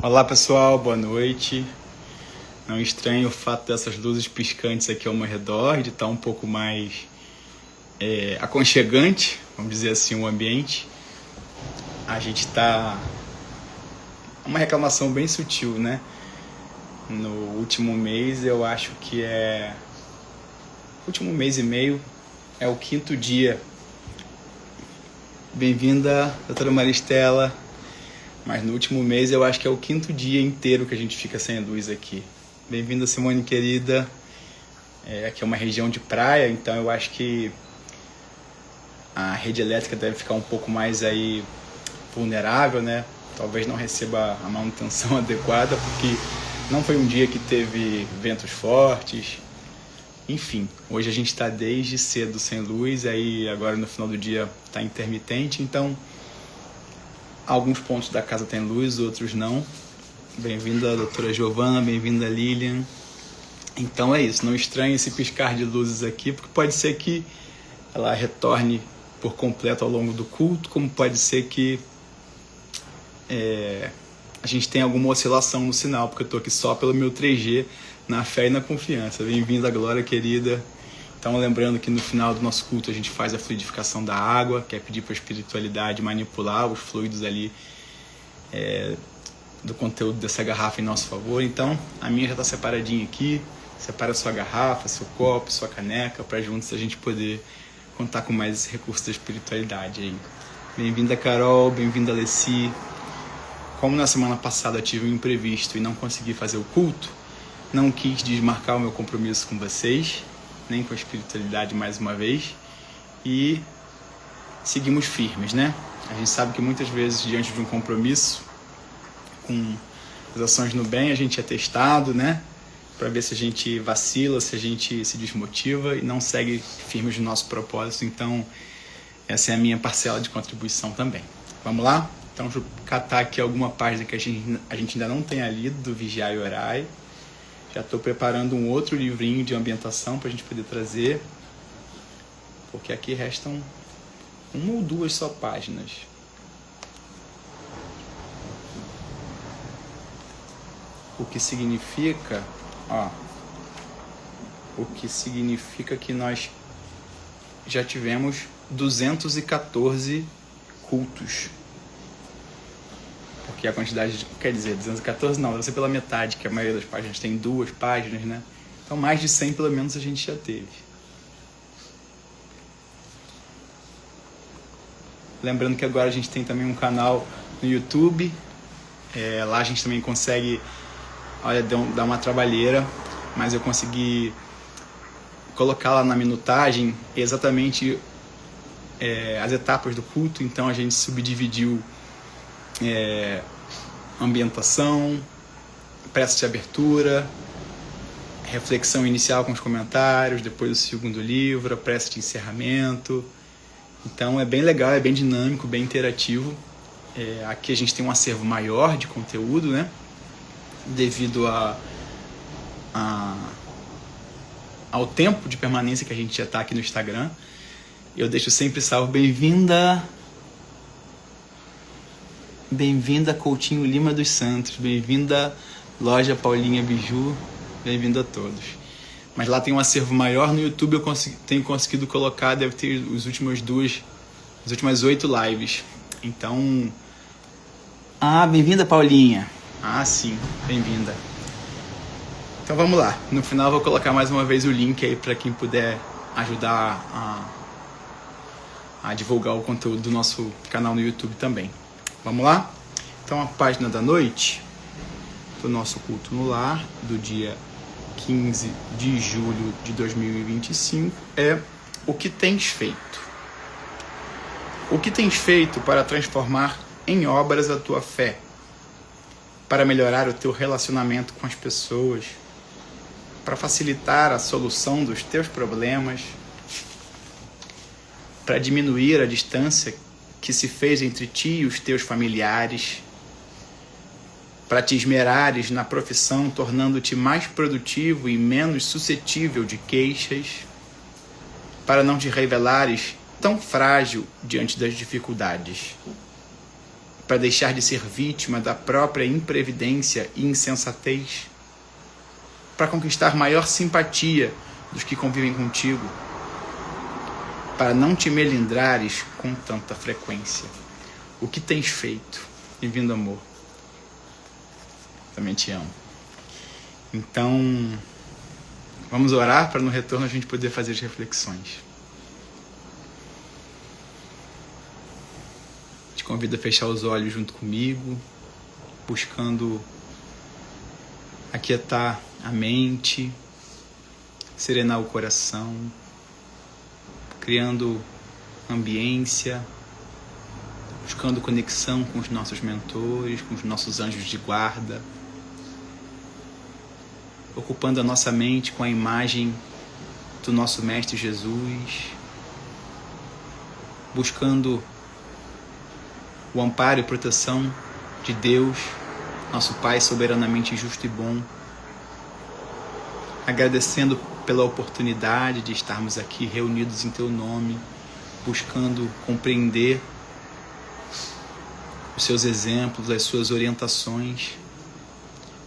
Olá pessoal, boa noite. Não estranho o fato dessas luzes piscantes aqui ao meu redor, de estar um pouco mais aconchegante, vamos dizer assim, o ambiente. A gente está... uma reclamação bem sutil, né? No último mês, eu acho que último mês e meio, é o 5º dia. Bem-vinda, doutora Maristela. Mas no último mês eu acho que é o 5º dia inteiro que a gente fica sem luz aqui. Bem-vinda, Simone querida. Aqui é uma região de praia, então eu acho que a rede elétrica deve ficar um pouco mais aí vulnerável, né? Talvez não receba a manutenção adequada, porque não foi um dia que teve ventos fortes. Enfim, hoje a gente está desde cedo sem luz, aí agora no final do dia está intermitente, então alguns pontos da casa tem luz, outros não. Bem-vinda, doutora Giovana, bem-vinda, Lilian. Então é isso, não estranhe esse piscar de luzes aqui, porque pode ser que ela retorne por completo ao longo do culto, como pode ser que a gente tenha alguma oscilação no sinal, porque eu estou aqui só pelo meu 3G, na fé e na confiança. Bem-vinda, Glória, querida. Então, lembrando que no final do nosso culto a gente faz a fluidificação da água, que é pedir para a espiritualidade manipular os fluidos ali do conteúdo dessa garrafa em nosso favor. Então, a minha já está separadinha aqui. Separa sua garrafa, seu copo, sua caneca, para juntos a gente poder contar com mais esse recurso da espiritualidade aí. Bem-vinda, Carol, bem-vinda, Alessi. Como na semana passada eu tive um imprevisto e não consegui fazer o culto, não quis desmarcar o meu compromisso com vocês, nem com a espiritualidade mais uma vez, e seguimos firmes, né? A gente sabe que muitas vezes, diante de um compromisso com as ações no bem, a gente é testado, né? Para ver se a gente vacila, se a gente se desmotiva e não segue firmes no nosso propósito. Então, essa é a minha parcela de contribuição também. Vamos lá? Então, deixa eu catar aqui alguma página que a gente ainda não tenha lido, do Vigiai e Orai. Já estou preparando um outro livrinho de ambientação para a gente poder trazer, porque aqui restam 1 ou 2 só páginas. O que significa, que nós já tivemos 214 cultos. Porque a quantidade, quer dizer, 214 não, deve ser pela metade, que a maioria das páginas tem 2 páginas, né? Então mais de 100 pelo menos a gente já teve. Lembrando que agora a gente tem também um canal no YouTube. Lá a gente também consegue, dá uma trabalheira, mas eu consegui colocar lá na minutagem exatamente as etapas do culto. Então a gente subdividiu ambientação, prece de abertura, reflexão inicial com os comentários, depois o segundo livro, a prece de encerramento. Então é bem legal, é bem dinâmico, bem interativo. Aqui a gente tem um acervo maior de conteúdo, né? Devido ao tempo de permanência que a gente já está aqui no Instagram. Eu deixo sempre salvo. Bem-vinda, Coutinho Lima dos Santos. Bem-vinda, Loja Paulinha Biju. Bem-vindo a todos. Mas lá tem um acervo maior. No YouTube eu tenho conseguido colocar, deve ter as últimas 8 lives. Então... bem-vinda, Paulinha. Sim, bem-vinda. Então vamos lá. No final eu vou colocar mais uma vez o link aí para quem puder ajudar a divulgar o conteúdo do nosso canal no YouTube também. Vamos lá? Então a página da noite do nosso culto no lar, do dia 15 de julho de 2025, é o que tens feito. O que tens feito para transformar em obras a tua fé, para melhorar o teu relacionamento com as pessoas, para facilitar a solução dos teus problemas, para diminuir a distância que se fez entre ti e os teus familiares, para te esmerares na profissão, tornando-te mais produtivo e menos suscetível de queixas, para não te revelares tão frágil diante das dificuldades, para deixar de ser vítima da própria imprevidência e insensatez? Para conquistar maior simpatia dos que convivem contigo? Para não te melindrares com tanta frequência? O que tens feito? Bem-vindo, amor. Também te amo. Então, vamos orar para no retorno a gente poder fazer as reflexões. Te convido a fechar os olhos junto comigo, buscando aquietar a mente, serenar o coração, criando ambiência, buscando conexão com os nossos mentores, com os nossos anjos de guarda, ocupando a nossa mente com a imagem do nosso Mestre Jesus, buscando o amparo e proteção de Deus, nosso Pai soberanamente justo e bom, agradecendo pela oportunidade de estarmos aqui reunidos em Teu nome, buscando compreender os Seus exemplos, as Suas orientações,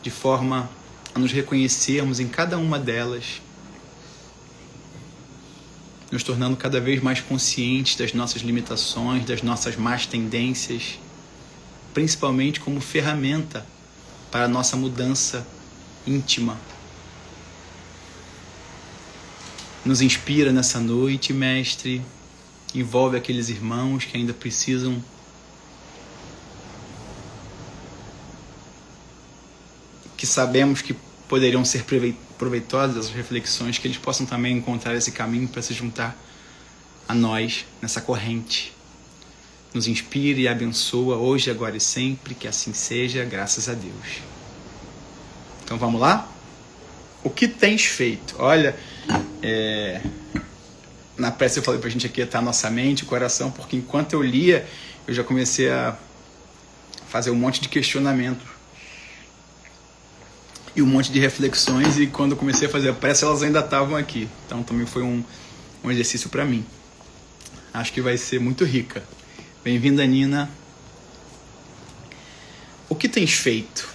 de forma a nos reconhecermos em cada uma delas, nos tornando cada vez mais conscientes das nossas limitações, das nossas más tendências, principalmente como ferramenta para a nossa mudança íntima. Nos inspira nessa noite, Mestre, envolve aqueles irmãos que ainda precisam que sabemos que poderiam ser proveitosas as reflexões, que eles possam também encontrar esse caminho para se juntar a nós nessa corrente. Nos inspire e abençoa hoje, agora e sempre, que assim seja, graças a Deus. Então vamos lá? O que tens feito? Olha, na prece eu falei pra gente aquietar a nossa mente, o coração, porque enquanto eu lia, eu já comecei a fazer um monte de questionamentos e um monte de reflexões, e quando eu comecei a fazer a prece, elas ainda estavam aqui. Então também foi um exercício para mim. Acho que vai ser muito rica. Bem-vinda, Nina. O que tens feito?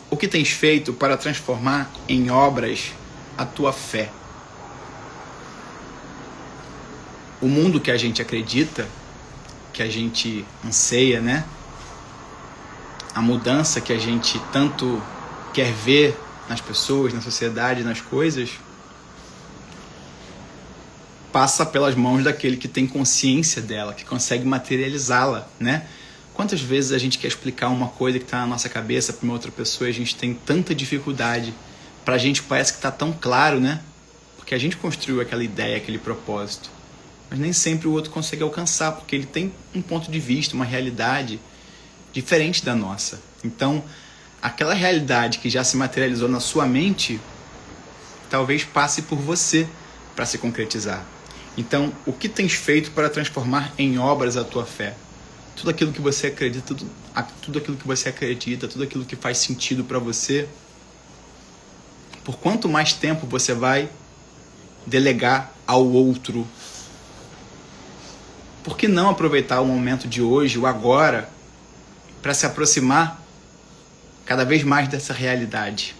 O que tens feito para transformar em obras a tua fé? O mundo que a gente acredita, que a gente anseia, né? A mudança que a gente tanto quer ver nas pessoas, na sociedade, nas coisas, passa pelas mãos daquele que tem consciência dela, que consegue materializá-la, né? Quantas vezes a gente quer explicar uma coisa que está na nossa cabeça para uma outra pessoa e a gente tem tanta dificuldade? Para a gente parece que está tão claro, né? Porque a gente construiu aquela ideia, aquele propósito. Mas nem sempre o outro consegue alcançar, porque ele tem um ponto de vista, uma realidade diferente da nossa. Então, aquela realidade que já se materializou na sua mente, talvez passe por você para se concretizar. Então, o que tens feito para transformar em obras a tua fé? Tudo aquilo que você acredita, tudo aquilo que você acredita, tudo aquilo que faz sentido para você, por quanto mais tempo você vai delegar ao outro? Por que não aproveitar o momento de hoje, o agora, para se aproximar cada vez mais dessa realidade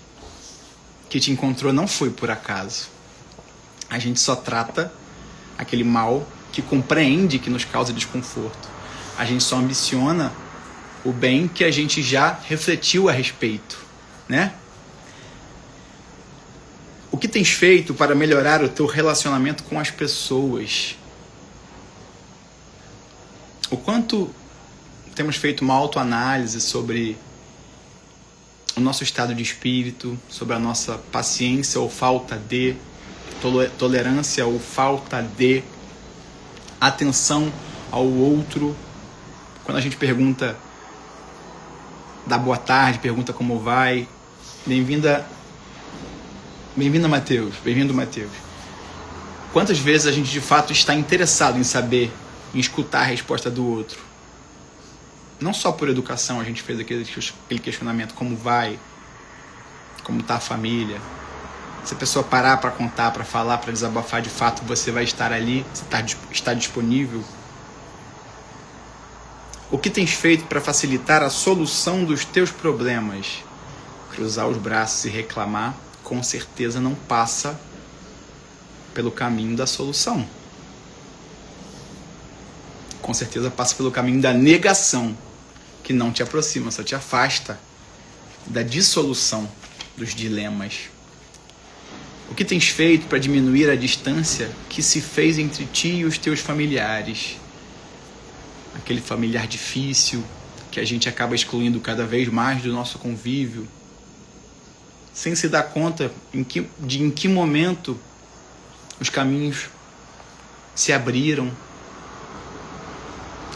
que te encontrou? Não foi por acaso. A gente só trata aquele mal que compreende que nos causa desconforto. A gente só ambiciona o bem que a gente já refletiu a respeito, né? O que tens feito para melhorar o teu relacionamento com as pessoas? O quanto temos feito uma autoanálise sobre o nosso estado de espírito, sobre a nossa paciência ou falta de, tolerância ou falta de, atenção ao outro. Quando a gente pergunta, dá boa tarde, pergunta como vai. Bem-vinda, Mateus. Bem-vindo, Mateus. Quantas vezes a gente de fato está interessado em saber, em escutar a resposta do outro? Não só por educação a gente fez aquele questionamento, como vai, como está a família. Se a pessoa parar para contar, para falar, para desabafar, de fato você vai estar ali, você está disponível. O que tens feito para facilitar a solução dos teus problemas? Cruzar os braços e reclamar, com certeza não passa pelo caminho da solução. Com certeza passa pelo caminho da negação, que não te aproxima, só te afasta da dissolução dos dilemas. O que tens feito para diminuir a distância que se fez entre ti e os teus familiares? Aquele familiar difícil que a gente acaba excluindo cada vez mais do nosso convívio, sem se dar conta em que momento os caminhos se abriram,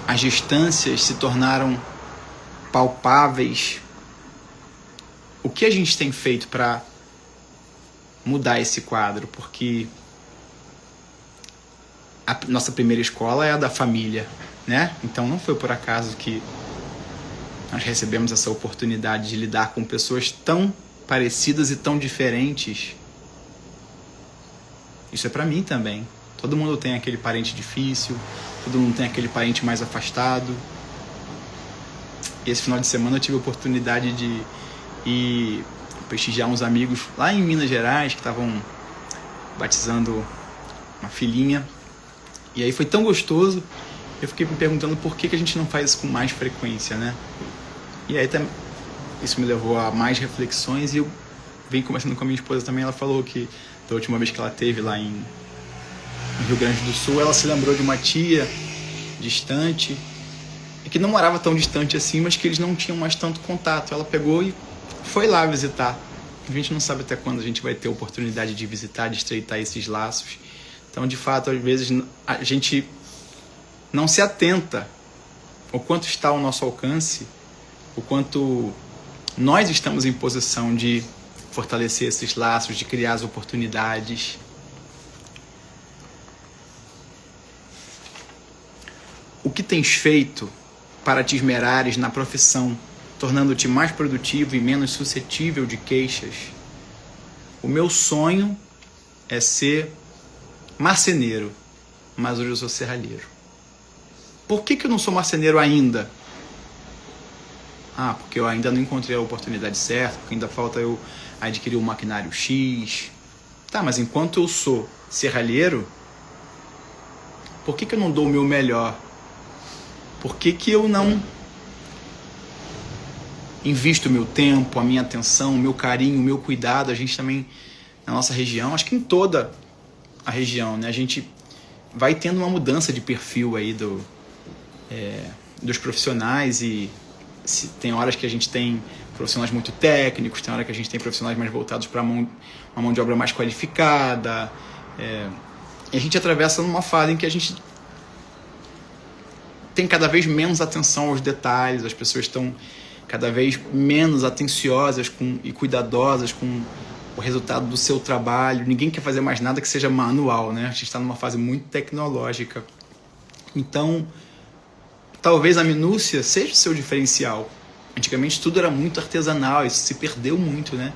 as distâncias se tornaram palpáveis. O que a gente tem feito para mudar esse quadro? Porque a nossa primeira escola é a da família, né? Então não foi por acaso que nós recebemos essa oportunidade de lidar com pessoas tão parecidas e tão diferentes. Isso é para mim também. Todo mundo tem aquele parente difícil, todo mundo tem aquele parente mais afastado. E esse final de semana eu tive a oportunidade de ir prestigiar uns amigos lá em Minas Gerais que estavam batizando uma filhinha. E aí foi tão gostoso, eu fiquei me perguntando por que a gente não faz isso com mais frequência, né? E aí isso me levou a mais reflexões e eu vim conversando com a minha esposa também. Ela falou que da última vez que ela esteve lá no Rio Grande do Sul, ela se lembrou de uma tia distante, e que não morava tão distante assim, mas que eles não tinham mais tanto contato. Ela pegou e foi lá visitar. A gente não sabe até quando a gente vai ter a oportunidade de visitar, de estreitar esses laços. Então, de fato, às vezes a gente não se atenta o quanto está ao nosso alcance, o quanto nós estamos em posição de fortalecer esses laços, de criar as oportunidades. O que tens feito para te esmerares na profissão, tornando-te mais produtivo e menos suscetível de queixas? O meu sonho é ser marceneiro, mas hoje eu sou serralheiro. Por que eu não sou marceneiro ainda? Porque eu ainda não encontrei a oportunidade certa, porque ainda falta eu adquirir um maquinário X. Tá, mas enquanto eu sou serralheiro, por que eu não dou o meu melhor? Por que eu não invisto o meu tempo, a minha atenção, o meu carinho, o meu cuidado? A gente também, na nossa região, acho que em toda a região, né, a gente vai tendo uma mudança de perfil aí dos profissionais, e tem horas que a gente tem profissionais muito técnicos, tem hora que a gente tem profissionais mais voltados para uma mão de obra mais qualificada, e a gente atravessa numa fase em que a gente tem cada vez menos atenção aos detalhes, as pessoas estão cada vez menos atenciosas e cuidadosas com o resultado do seu trabalho. Ninguém quer fazer mais nada que seja manual, né? A gente está numa fase muito tecnológica. Então, talvez a minúcia seja o seu diferencial. Antigamente tudo era muito artesanal, isso se perdeu muito, né?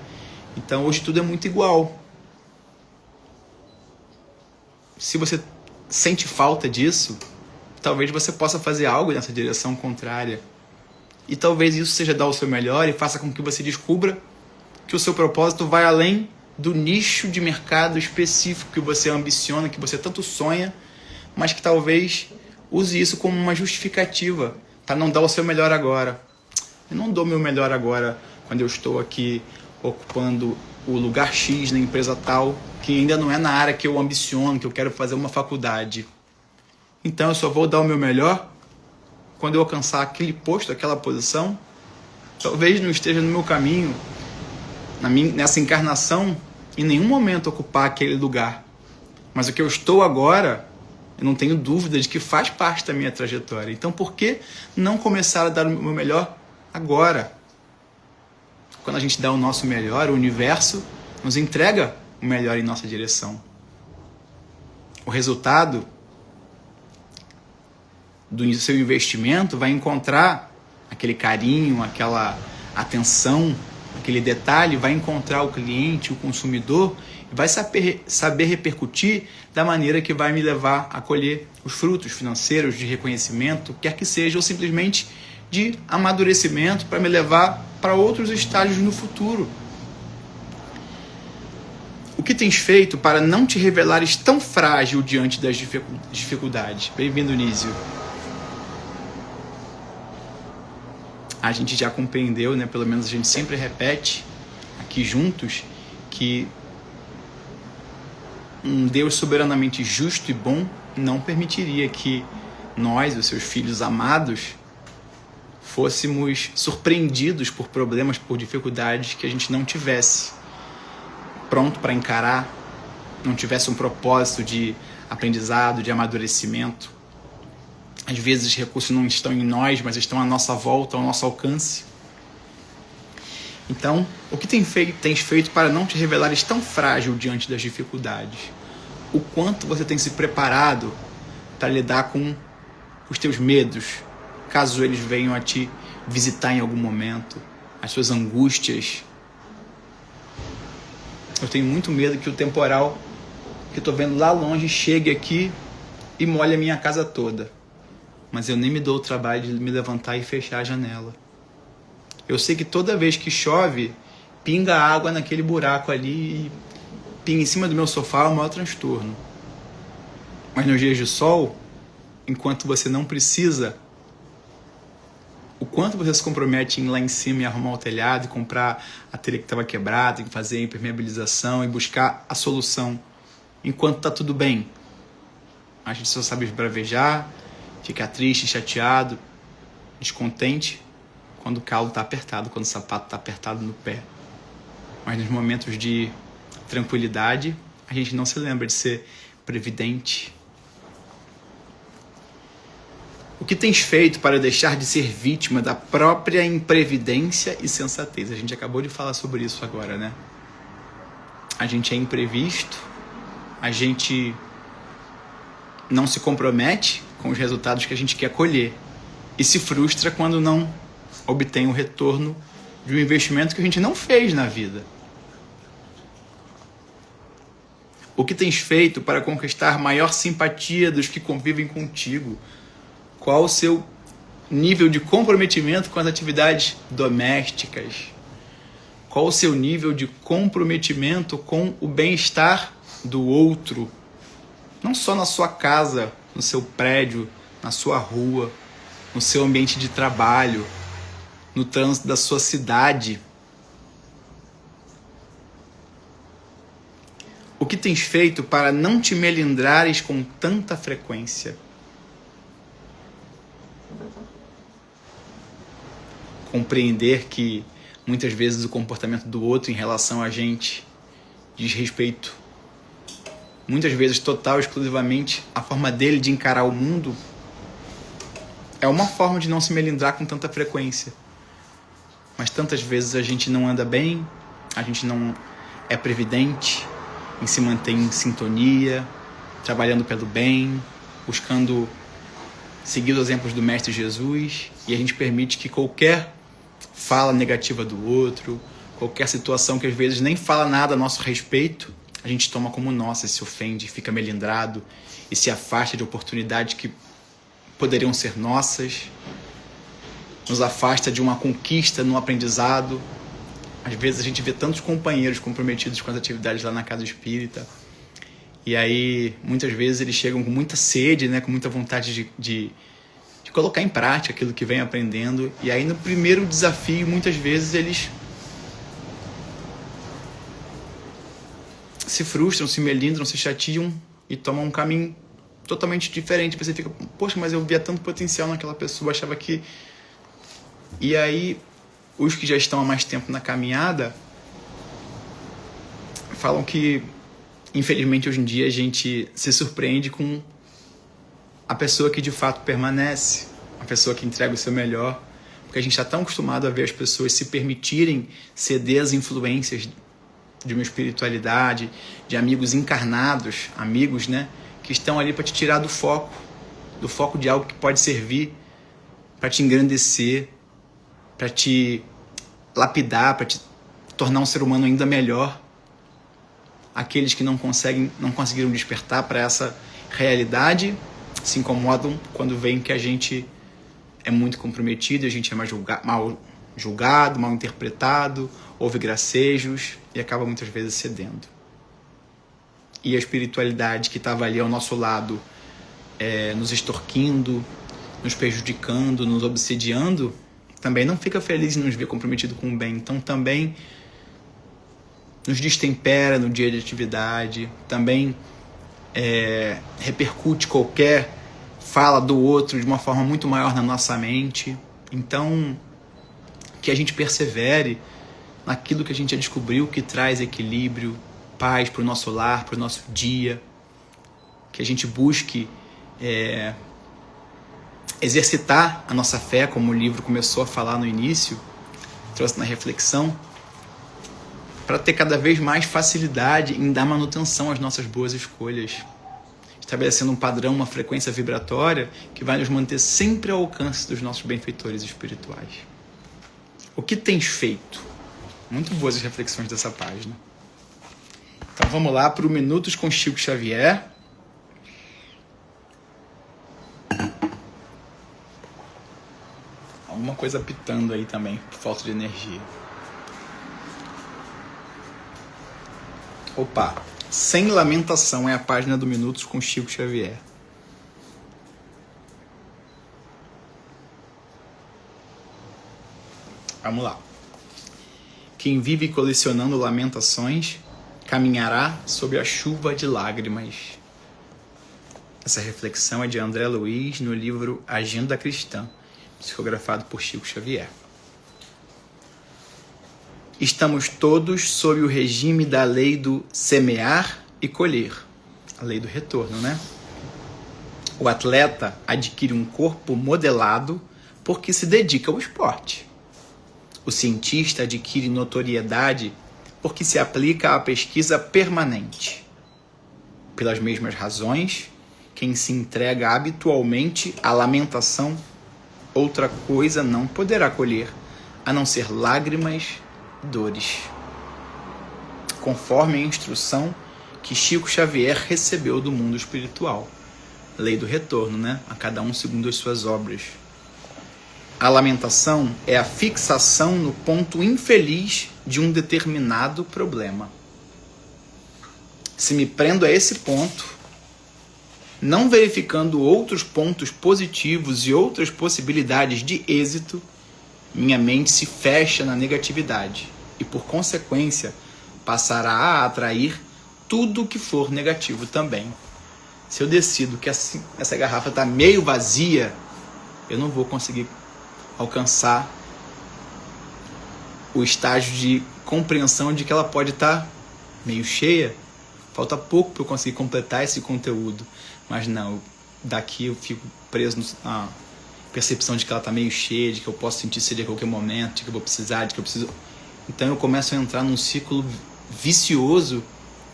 Então hoje tudo é muito igual. Se você sente falta disso, talvez você possa fazer algo nessa direção contrária. E talvez isso seja dar o seu melhor e faça com que você descubra que o seu propósito vai além do nicho de mercado específico que você ambiciona, que você tanto sonha, mas que talvez use isso como uma justificativa para não dar o seu melhor agora. Eu não dou o meu melhor agora quando eu estou aqui ocupando o lugar X na empresa tal, que ainda não é na área que eu ambiciono, que eu quero fazer uma faculdade. Então eu só vou dar o meu melhor quando eu alcançar aquele posto, aquela posição. Talvez não esteja no meu caminho, nessa encarnação, em nenhum momento ocupar aquele lugar. Mas o que eu estou agora, eu não tenho dúvida de que faz parte da minha trajetória. Então por que não começar a dar o meu melhor agora? Quando a gente dá o nosso melhor, o universo nos entrega o melhor em nossa direção. O resultado do seu investimento vai encontrar aquele carinho, aquela atenção, aquele detalhe, vai encontrar o cliente, o consumidor, e vai saber repercutir da maneira que vai me levar a colher os frutos financeiros, de reconhecimento, quer que seja, ou simplesmente de amadurecimento para me levar para outros estágios no futuro. O que tens feito para não te revelares tão frágil diante das dificuldades? Bem-vindo, Nísio. A gente já compreendeu, né? Pelo menos a gente sempre repete aqui juntos, que um Deus soberanamente justo e bom não permitiria que nós, os seus filhos amados, fôssemos surpreendidos por problemas, por dificuldades que a gente não tivesse pronto para encarar, não tivesse um propósito de aprendizado, de amadurecimento. Às vezes os recursos não estão em nós, mas estão à nossa volta, ao nosso alcance. Então, o que tens feito para não te revelares tão frágil diante das dificuldades? O quanto você tem se preparado para lidar com os teus medos, caso eles venham a te visitar em algum momento, as suas angústias. Eu tenho muito medo que o temporal que estou vendo lá longe chegue aqui e molhe a minha casa toda. Mas eu nem me dou o trabalho de me levantar e fechar a janela. Eu sei que toda vez que chove, pinga água naquele buraco ali e pinga em cima do meu sofá, é o maior transtorno. Mas nos dias de sol, enquanto você não precisa, o quanto você se compromete em ir lá em cima e arrumar o telhado, e comprar a telha que estava quebrada, e fazer a impermeabilização e buscar a solução, enquanto está tudo bem. A gente só sabe esbravejar, ficar triste, chateado, descontente, quando o calo está apertado, quando o sapato está apertado no pé. Mas nos momentos de tranquilidade, a gente não se lembra de ser previdente. O que tens feito para deixar de ser vítima da própria imprevidência e sensatez? A gente acabou de falar sobre isso agora, né? A gente é imprevisto, a gente não se compromete com os resultados que a gente quer colher e se frustra quando não obtém o retorno de um investimento que a gente não fez na vida. O que tens feito para conquistar maior simpatia dos que convivem contigo? Qual o seu nível de comprometimento com as atividades domésticas? Qual o seu nível de comprometimento com o bem-estar do outro? Não só na sua casa, no seu prédio, na sua rua, no seu ambiente de trabalho, no trânsito da sua cidade. O que tens feito para não te melindrares com tanta frequência? Compreender que muitas vezes o comportamento do outro em relação a gente diz respeito, muitas vezes total, exclusivamente, a forma dele de encarar o mundo é uma forma de não se melindrar com tanta frequência. Mas tantas vezes a gente não anda bem, a gente não é previdente em se manter em sintonia, trabalhando pelo bem, buscando seguir os exemplos do Mestre Jesus, e a gente permite que qualquer fala negativa do outro, qualquer situação que às vezes nem fala nada a nosso respeito, a gente toma como nossa, se ofende, fica melindrado e se afasta de oportunidades que poderiam ser nossas, nos afasta de uma conquista no aprendizado. Às vezes a gente vê tantos companheiros comprometidos com as atividades lá na casa espírita, e aí muitas vezes eles chegam com muita sede, né, com muita vontade de colocar em prática aquilo que vem aprendendo, e aí no primeiro desafio muitas vezes eles se frustram, se melindram, se chateam e tomam um caminho totalmente diferente. Você fica, poxa, mas eu via tanto potencial naquela pessoa, achava que... E aí os que já estão há mais tempo na caminhada falam que, infelizmente, hoje em dia a gente se surpreende com a pessoa que de fato permanece, a pessoa que entrega o seu melhor, porque a gente está tão acostumado a ver as pessoas se permitirem ceder às influências de uma espiritualidade, de amigos encarnados, amigos, né, que estão ali para te tirar do foco de algo que pode servir para te engrandecer, para te lapidar, para te tornar um ser humano ainda melhor. Aqueles que não conseguiram despertar para essa realidade se incomodam quando veem que a gente é muito comprometido, a gente é mal julgado, mal interpretado, ouve gracejos e acaba muitas vezes cedendo. E a espiritualidade que estava ali ao nosso lado, nos extorquindo, nos prejudicando, nos obsediando, também não fica feliz em nos ver comprometido com o bem. Então também nos destempera no dia de atividade, também repercute qualquer fala do outro de uma forma muito maior na nossa mente. Então, que a gente persevere naquilo que a gente já descobriu que traz equilíbrio, paz para o nosso lar, para o nosso dia, que a gente busque exercitar a nossa fé, como o livro começou a falar no início, trouxe na reflexão, para ter cada vez mais facilidade em dar manutenção às nossas boas escolhas, estabelecendo um padrão, uma frequência vibratória que vai nos manter sempre ao alcance dos nossos benfeitores espirituais. O que tens feito? Muito boas as reflexões dessa página. Então vamos lá para o Minutos com Chico Xavier. Alguma coisa pitando aí também, por falta de energia. Opa, Sem Lamentação é a página do Minutos com Chico Xavier. Vamos lá. Quem vive colecionando lamentações caminhará sob a chuva de lágrimas. Essa reflexão é de André Luiz no livro Agenda Cristã, psicografado por Chico Xavier. Estamos todos sob o regime da lei do semear e colher, a lei do retorno, né? O atleta adquire um corpo modelado porque se dedica ao esporte. O cientista adquire notoriedade porque se aplica à pesquisa permanente. Pelas mesmas razões, quem se entrega habitualmente à lamentação, outra coisa não poderá colher, a não ser lágrimas e dores. Conforme a instrução que Chico Xavier recebeu do mundo espiritual. Lei do retorno, né? A cada um segundo as suas obras. A lamentação é a fixação no ponto infeliz de um determinado problema. Se me prendo a esse ponto, não verificando outros pontos positivos e outras possibilidades de êxito, minha mente se fecha na negatividade e, por consequência, passará a atrair tudo que for negativo também. Se eu decido que essa garrafa está meio vazia, eu não vou conseguir alcançar o estágio de compreensão de que ela pode estar meio cheia. Falta pouco para eu conseguir completar esse conteúdo. Mas não, daqui eu fico preso na percepção de que ela está meio cheia, de que eu posso sentir sede a qualquer momento, de que eu vou precisar, de que eu preciso... Então eu começo a entrar num ciclo vicioso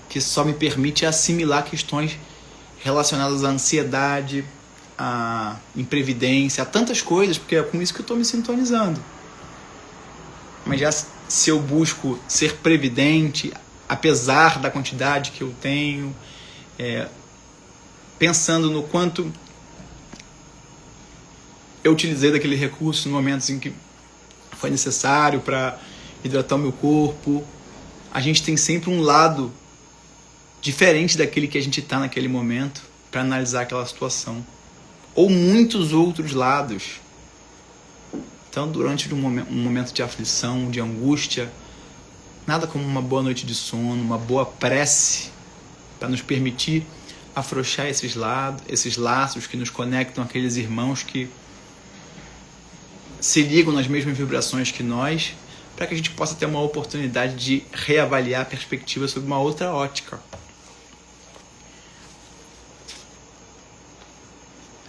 que só me permite assimilar questões relacionadas à ansiedade, à imprevidência, a tantas coisas, porque é com isso que eu estou me sintonizando. Mas já se eu busco ser previdente, apesar da quantidade que eu tenho, pensando no quanto eu utilizei daquele recurso no momentos em que foi necessário para hidratar o meu corpo, a gente tem sempre um lado diferente daquele que a gente está naquele momento para analisar aquela situação. Ou muitos outros lados. Então, durante um momento de aflição, de angústia, nada como uma boa noite de sono, uma boa prece para nos permitir afrouxar esses laços que nos conectam àqueles irmãos que se ligam nas mesmas vibrações que nós, para que a gente possa ter uma oportunidade de reavaliar a perspectiva sob uma outra ótica.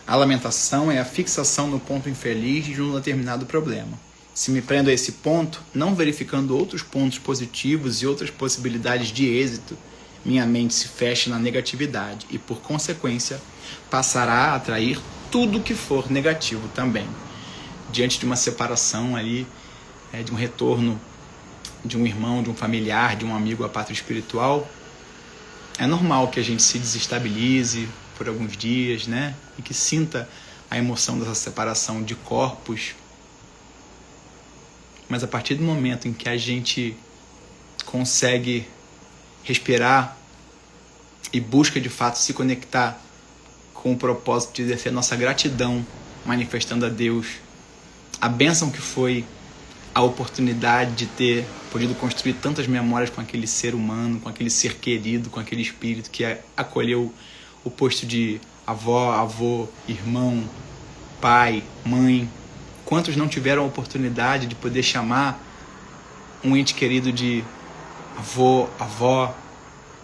A lamentação é a fixação no ponto infeliz de um determinado problema. Se me prendo a esse ponto, não verificando outros pontos positivos e outras possibilidades de êxito, minha mente se fecha na negatividade e, por consequência, passará a atrair tudo que for negativo também. Diante de uma separação aí, de um retorno de um irmão, de um familiar, de um amigo à pátria espiritual, é normal que a gente se desestabilize por alguns dias, né? E que sinta a emoção dessa separação de corpos. Mas a partir do momento em que a gente consegue respirar e busca de fato se conectar com o propósito de exercer nossa gratidão, manifestando a Deus a bênção que foi a oportunidade de ter podido construir tantas memórias com aquele ser humano, com aquele ser querido, com aquele espírito que acolheu o posto de avó, avô, irmão, pai, mãe. Quantos não tiveram a oportunidade de poder chamar um ente querido de avô, avó?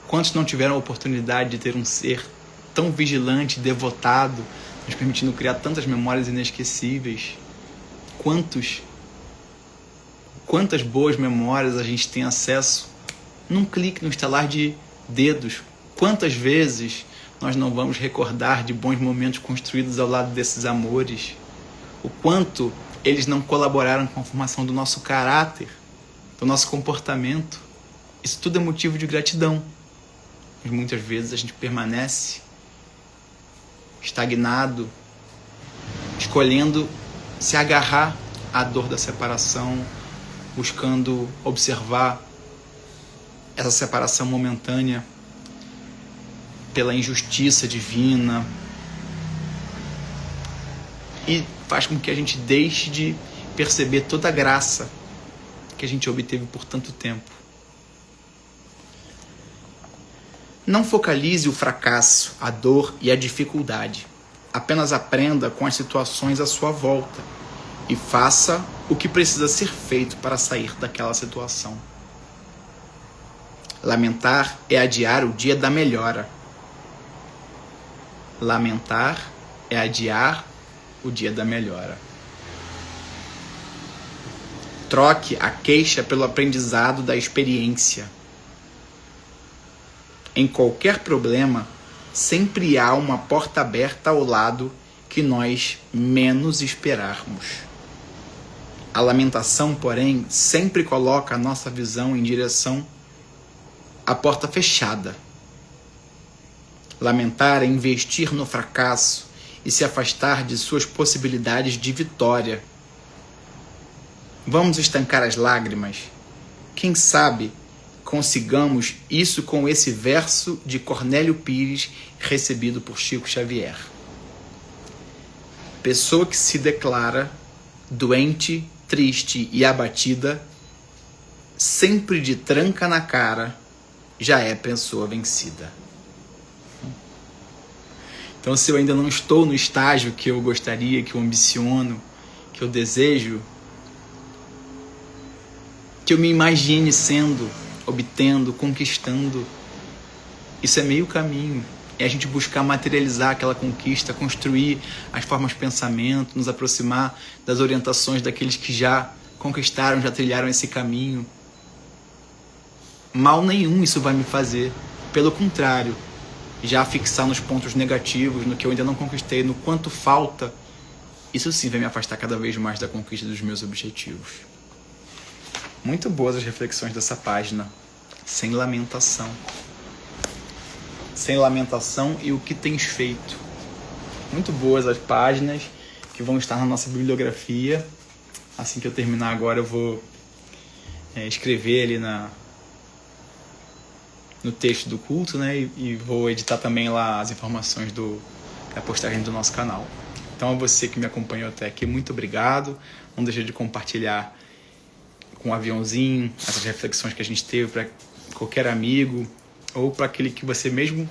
Quantos não tiveram a oportunidade de ter um ser tão vigilante, devotado, nos permitindo criar tantas memórias inesquecíveis? Quantas boas memórias a gente tem acesso num clique, num estalar de dedos? Quantas vezes nós não vamos recordar de bons momentos construídos ao lado desses amores? O quanto eles não colaboraram com a formação do nosso caráter, do nosso comportamento? Isso tudo é motivo de gratidão. Mas muitas vezes a gente permanece estagnado, escolhendo se agarrar à dor da separação, buscando observar essa separação momentânea pela injustiça divina, e faz com que a gente deixe de perceber toda a graça que a gente obteve por tanto tempo. Não focalize o fracasso, a dor e a dificuldade. Apenas aprenda com as situações à sua volta e faça o que precisa ser feito para sair daquela situação. Lamentar é adiar o dia da melhora. Lamentar é adiar o dia da melhora. Troque a queixa pelo aprendizado da experiência. Em qualquer problema, sempre há uma porta aberta ao lado que nós menos esperarmos. A lamentação, porém, sempre coloca a nossa visão em direção à porta fechada. Lamentar é investir no fracasso e se afastar de suas possibilidades de vitória. Vamos estancar as lágrimas? Quem sabe consigamos isso com esse verso de Cornélio Pires, recebido por Chico Xavier. Pessoa que se declara doente, triste e abatida, sempre de tranca na cara, já é pessoa vencida. Então, se eu ainda não estou no estágio que eu gostaria, que eu ambiciono, que eu desejo, que eu me imagine sendo, obtendo, conquistando, isso é meio caminho. É a gente buscar materializar aquela conquista, construir as formas de pensamento, nos aproximar das orientações daqueles que já conquistaram, já trilharam esse caminho. Mal nenhum isso vai me fazer. Pelo contrário, já fixar nos pontos negativos, no que eu ainda não conquistei, no quanto falta, isso sim vai me afastar cada vez mais da conquista dos meus objetivos. Muito boas as reflexões dessa página. Sem lamentação. Sem lamentação e o que tens feito. Muito boas as páginas que vão estar na nossa bibliografia. Assim que eu terminar agora, eu vou escrever ali no texto do culto, né? E vou editar também lá as informações da postagem do nosso canal. Então, a você que me acompanhou até aqui, muito obrigado. Não deixe de compartilhar com o aviãozinho essas reflexões que a gente teve para qualquer amigo ou para aquele que você mesmo,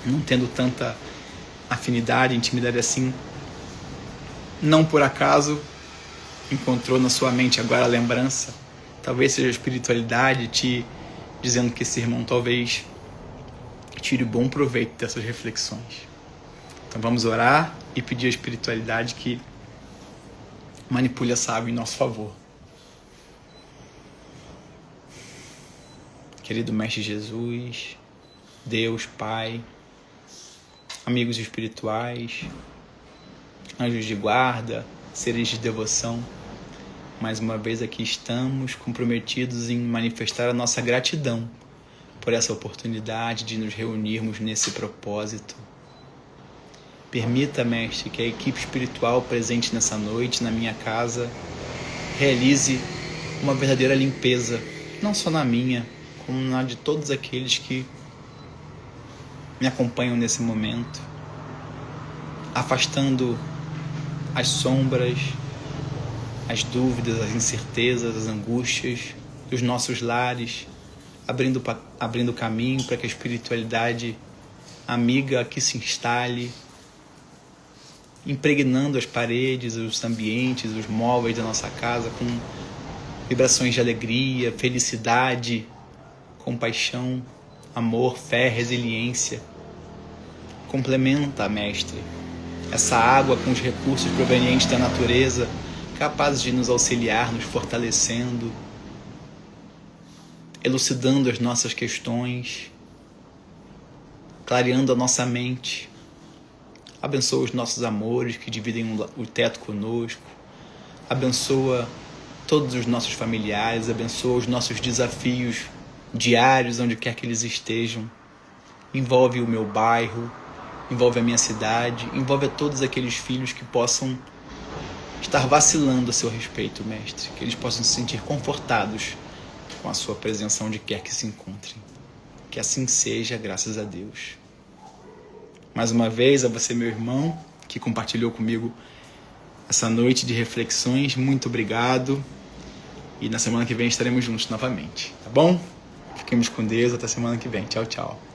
não tendo tanta afinidade, intimidade assim, não por acaso encontrou na sua mente agora a lembrança. Talvez seja a espiritualidade te dizendo que esse irmão talvez tire bom proveito dessas reflexões. Então vamos orar e pedir à espiritualidade que manipule essa água em nosso favor. Querido Mestre Jesus, Deus, Pai, amigos espirituais, anjos de guarda, seres de devoção, Mais uma vez aqui estamos comprometidos em manifestar a nossa gratidão por essa oportunidade de nos reunirmos nesse propósito. Permita, Mestre, que a equipe espiritual presente nessa noite, na minha casa, realize uma verdadeira limpeza, não só na minha, como na de todos aqueles que me acompanham nesse momento, afastando as sombras, as dúvidas, as incertezas, as angústias dos nossos lares, abrindo caminho para que a espiritualidade amiga aqui se instale, impregnando as paredes, os ambientes, os móveis da nossa casa com vibrações de alegria, felicidade, compaixão, amor, fé, resiliência. Complementa, Mestre, essa água com os recursos provenientes da natureza, capazes de nos auxiliar, nos fortalecendo, elucidando as nossas questões, clareando a nossa mente. Abençoa os nossos amores que dividem o teto conosco. Abençoa todos os nossos familiares, abençoa os nossos desafios diários, onde quer que eles estejam. Envolve o meu bairro, envolve a minha cidade, envolve a todos aqueles filhos que possam estar vacilando a seu respeito, Mestre, que eles possam se sentir confortados com a sua presença onde quer que se encontrem. Que assim seja, graças a Deus. Mais uma vez, a você, meu irmão, que compartilhou comigo essa noite de reflexões, muito obrigado. E na semana que vem estaremos juntos novamente, tá bom? Fiquemos com Deus, até semana que vem. Tchau, tchau.